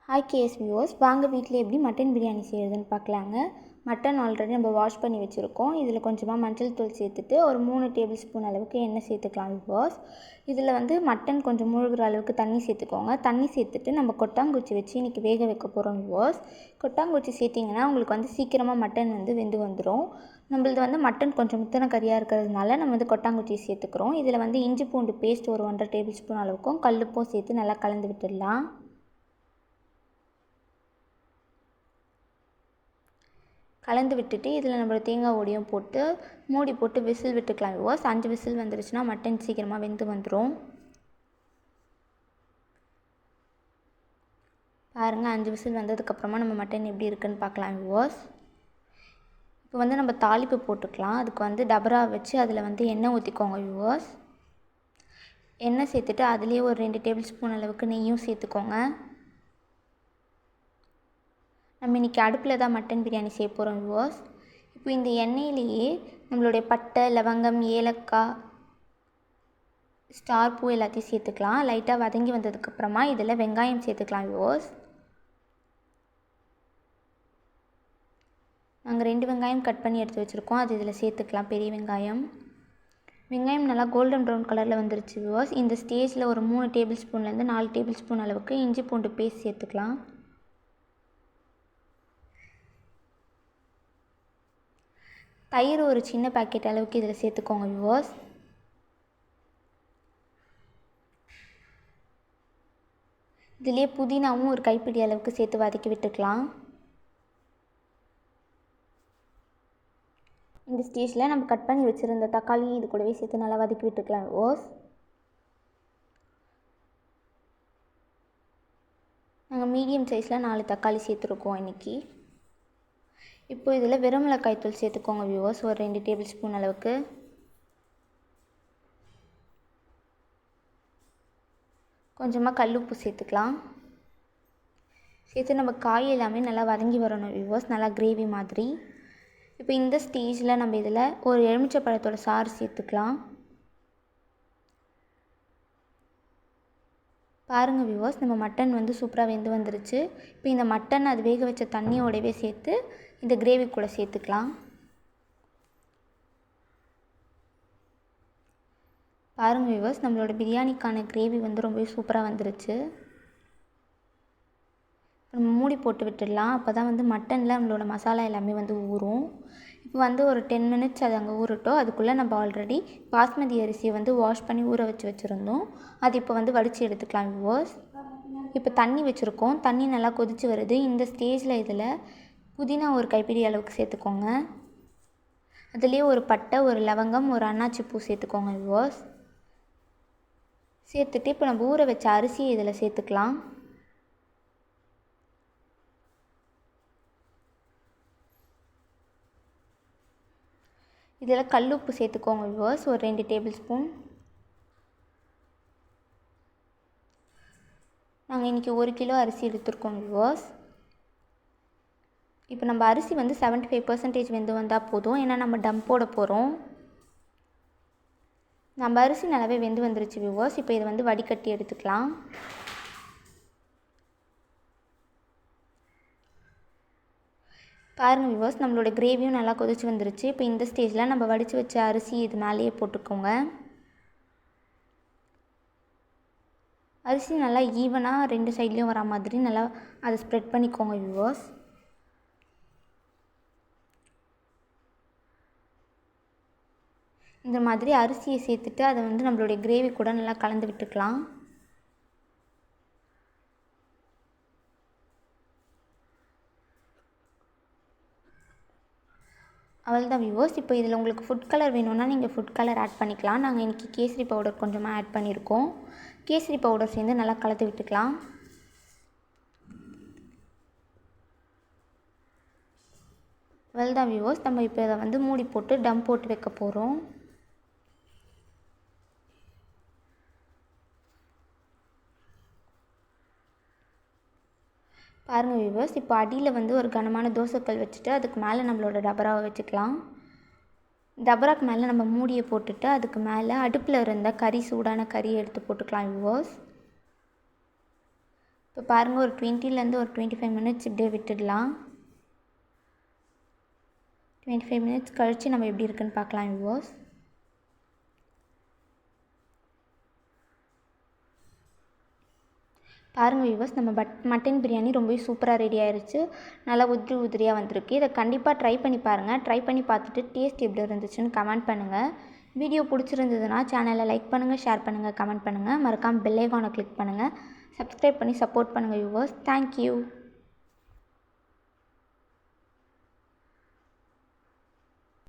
Hi KS viewers, வாங்க வீட்டில் எப்படி மட்டன் பிரியாணி செய்கிறதுன்னு பார்க்கலாங்க. மட்டன் ஆல்ரெடி நம்ம வாஷ் பண்ணி வச்சுருக்கோம். இதில் கொஞ்சமாக மஞ்சள் தூள் சேர்த்துட்டு ஒரு 3 டேபிள் ஸ்பூன் அளவுக்கு எண்ணெய் சேர்த்துக்கலாம் வியூவர்ஸ். இதில் மட்டன் கொஞ்சம் முழுகிற அளவுக்கு தண்ணி சேர்த்துக்கோங்க. தண்ணி சேர்த்துட்டு நம்ம கொட்டாங்குச்சி வச்சு இன்றைக்கி வேக வைக்க போகிறோம் வியூவர்ஸ். கொட்டாங்குச்சி சேர்த்திங்கன்னா உங்களுக்கு சீக்கிரமாக மட்டன் வெந்து வந்துடும். நம்மளது மட்டன் கொஞ்சம் முத்தின கறியாக இருக்கிறதுனால நம்ம கொட்டாங்குச்சி சேர்த்துக்கிறோம். இதில் இஞ்சி பூண்டு பேஸ்ட் ஒரு 1.5 டேபிள் ஸ்பூன் அளவுக்கும் கல்லுப்பும் சேர்த்து நல்லா கலந்து விட்டுடலாம். கலந்து விட்டுட்டு இதில் நம்ம தேங்காய் ஓடியும் போட்டு மூடி போட்டு விசில் விட்டுக்கலாம் வியூவர்ஸ். 5 விசில் வந்துருச்சுன்னா மட்டன் சீக்கிரமாக வெந்து வந்துடும். பாருங்கள், 5 விசில் வந்ததுக்கப்புறமா நம்ம மட்டன் எப்படி இருக்குன்னு பார்க்கலாம் வியூவர்ஸ். இப்போ நம்ம தாளிப்பு போட்டுக்கலாம். அதுக்கு டபரா வச்சு அதில் எண்ணெய் ஊற்றிக்கோங்க வியூவர்ஸ். எண்ணெய் சேர்த்துட்டு அதுலேயே ஒரு 2 டேபிள் ஸ்பூன் அளவுக்கு நெய்யும் சேர்த்துக்கோங்க. நம்ம இன்றைக்கி அடுப்பில் தான் மட்டன் பிரியாணி செய்ய போகிறோம் வியூவர்ஸ். இப்போ இந்த எண்ணெயிலேயே நம்மளுடைய பட்டை, லவங்கம், ஏலக்காய், ஸ்டார் பூ எல்லாத்தையும் சேர்த்துக்கலாம். லைட்டாக வதங்கி வந்ததுக்கப்புறமா இதில் வெங்காயம் சேர்த்துக்கலாம் வியூவர்ஸ். நாங்கள் 2 வெங்காயம் கட் பண்ணி எடுத்து வச்சுருக்கோம். அது இதில் சேர்த்துக்கலாம், பெரிய வெங்காயம். வெங்காயம் நல்லா கோல்டன் ப்ரௌன் கலரில் வந்துருச்சு வியூவர்ஸ். இந்த ஸ்டேஜில் ஒரு 3 டேபிள் ஸ்பூன்லேருந்து 4 டேபிள் ஸ்பூன் அளவுக்கு இஞ்சி பூண்டு பேஸ்ட் சேர்த்துக்கலாம். தயிர் ஒரு சின்ன பாக்கெட் அளவுக்கு இதில் சேர்த்துக்கோங்க வியூவர்ஸ். இதிலே புதினாவும் ஒரு கைப்பிடி அளவுக்கு சேர்த்து வதக்கி விட்டுக்கலாம். இந்த ஸ்டேஜில் நம்ம கட் பண்ணி வச்சுருந்த தக்காளி இது கூடவே சேர்த்து நல்லா வதக்கி விட்டுக்கலாம் வியூவர்ஸ். நாங்கள் மீடியம் சைஸில் 4 தக்காளி சேர்த்துருக்கோம் இன்றைக்கி. இப்போ இதில் வெறும் மிளகாய் தூள் சேர்த்துக்கோங்க வியூவர்ஸ், ஒரு 2 டேபிள் ஸ்பூன் அளவுக்கு. கொஞ்சமாக கல்லுப்பு சேர்த்துக்கலாம். சேர்த்து நம்ம காய் எல்லாமே நல்லா வதங்கி வரணும் வியூவர்ஸ், நல்லா கிரேவி மாதிரி. இப்போ இந்த ஸ்டேஜில் நம்ம இதில் ஒரு எலுமிச்சை பழத்தோட சாறு சேர்த்துக்கலாம். பாருங்கள் வியூவர்ஸ், நம்ம மட்டன் சூப்பராக வெந்து வந்துருச்சு. இப்போ இந்த மட்டன் அது வேக வச்ச தண்ணியோடவே சேர்த்து இந்த கிரேவி கூட சேர்த்துக்கலாம். பாருங்கள் வியூவர்ஸ், நம்மளோட பிரியாணிக்கான கிரேவி ரொம்பவே சூப்பராக வந்துருச்சு. நம்ம மூடி போட்டு விட்டுடலாம். அப்போ தான் மட்டனில் நம்மளோட மசாலா எல்லாமே ஊறும். இப்போ ஒரு 10 மினிட்ஸ் அது அங்கே ஊறட்டும். அதுக்குள்ளே நம்ம ஆல்ரெடி பாஸ்மதி அரிசியை வாஷ் பண்ணி ஊற வச்சுருந்தோம். அது இப்போ வடித்து எடுத்துக்கலாம் வியூவர்ஸ். இப்போ தண்ணி வச்சுருக்கோம். தண்ணி நல்லா கொதித்து வருது. இந்த ஸ்டேஜில் இதில் புதினா ஒரு கைப்பிடி அளவுக்கு சேர்த்துக்கோங்க. அதுலேயே ஒரு பட்டை, ஒரு லவங்கம், ஒரு அன்னாச்சி பூ சேர்த்துக்கோங்க வியூவர்ஸ். சேர்த்துட்டு இப்போ நம்ம ஊற வச்ச அரிசியை இதில் சேர்த்துக்கலாம். இதில் கல்லுப்பு சேர்த்துக்கோங்க வியூவர்ஸ், ஒரு 2 டேபிள் ஸ்பூன். நாங்கள் இன்றைக்கி 1 கிலோ அரிசி எடுத்துருக்கோம் வியூவர்ஸ். இப்போ நம்ம அரிசி 75% வெந்து வந்தால் போதும், ஏன்னா நம்ம டம் போட போகிறோம். நம்ம அரிசி நல்லாவே வெந்து வந்துருச்சு வியூவர்ஸ். இப்போ இதை வடிகட்டி எடுத்துக்கலாம். பாருங்கள் வியூவர்ஸ், நம்மளோட கிரேவியும் நல்லா கொதிச்சு வந்துருச்சு. இப்போ இந்த ஸ்டேஜில் நம்ம வடித்து வச்ச அரிசி இது மேலேயே போட்டுக்கோங்க. அரிசி நல்லா ஈவனாக 2 சைட்லேயும் வரா மாதிரி நல்லா அதை ஸ்ப்ரெட் பண்ணிக்கோங்க வியூவர்ஸ். இந்த மாதிரி அரிசியை சேர்த்துட்டு அதை நம்மளுடைய கிரேவி கூட நல்லா கலந்து விட்டுக்கலாம். அவ்வளோதான் வியூவர்ஸ். இப்போ இதில் உங்களுக்கு ஃபுட் கலர் வேணும்னா நீங்கள் ஃபுட் கலர் ஆட் பண்ணிக்கலாம். நாங்கள் இன்றைக்கி கேசரி பவுடர் கொஞ்சமாக ஆட் பண்ணியிருக்கோம். கேசரி பவுடர் சேர்ந்து நல்லா கலந்து விட்டுக்கலாம். அவ்வளோதான் வியூவர்ஸ், நம்ம இப்போ இதை மூடி போட்டு டம் போட்டு வைக்க போகிறோம். பாருங்கள் வியூவர்ஸ், இப்போ அடியில் ஒரு கனமான தோசைக்கல் வச்சுட்டு அதுக்கு மேலே நம்மளோட டபராவை வச்சுக்கலாம். டபராக்கு மேலே நம்ம மூடியை போட்டுட்டு அதுக்கு மேலே அடுப்பில் இருந்த சூடான கறியை எடுத்து போட்டுக்கலாம் வியூவர்ஸ். இப்போ பாருங்கள், ஒரு 20லேருந்து ஒரு 25 மினிட்ஸ் இப்படியே விட்டுடலாம். 25 மினிட்ஸ் கழித்து நம்ம எப்படி இருக்குன்னு பார்க்கலாம் வியூவர்ஸ். பாருங்கள் வியூவர்ஸ், நம்ம மட்டன் பிரியாணி ரொம்பவே சூப்பராக ரெடி ஆயிடுச்சு. நல்லா உதிரி உதிரியாக வந்திருக்கு. இதை கண்டிப்பாக ட்ரை பண்ணி பாருங்கள். ட்ரை பண்ணி பார்த்துட்டு டேஸ்ட் எப்படி இருந்துச்சுன்னு கமெண்ட் பண்ணுங்கள். வீடியோ பிடிச்சிருந்ததுன்னா சேனலை லைக் பண்ணுங்கள், ஷேர் பண்ணுங்கள், கமெண்ட் பண்ணுங்கள். மறக்காமல் பெல் ஐகானை கிளிக் பண்ணுங்கள். சப்ஸ்கிரைப் பண்ணி சப்போர்ட் பண்ணுங்கள் வியூவர்ஸ். தேங்க்யூ.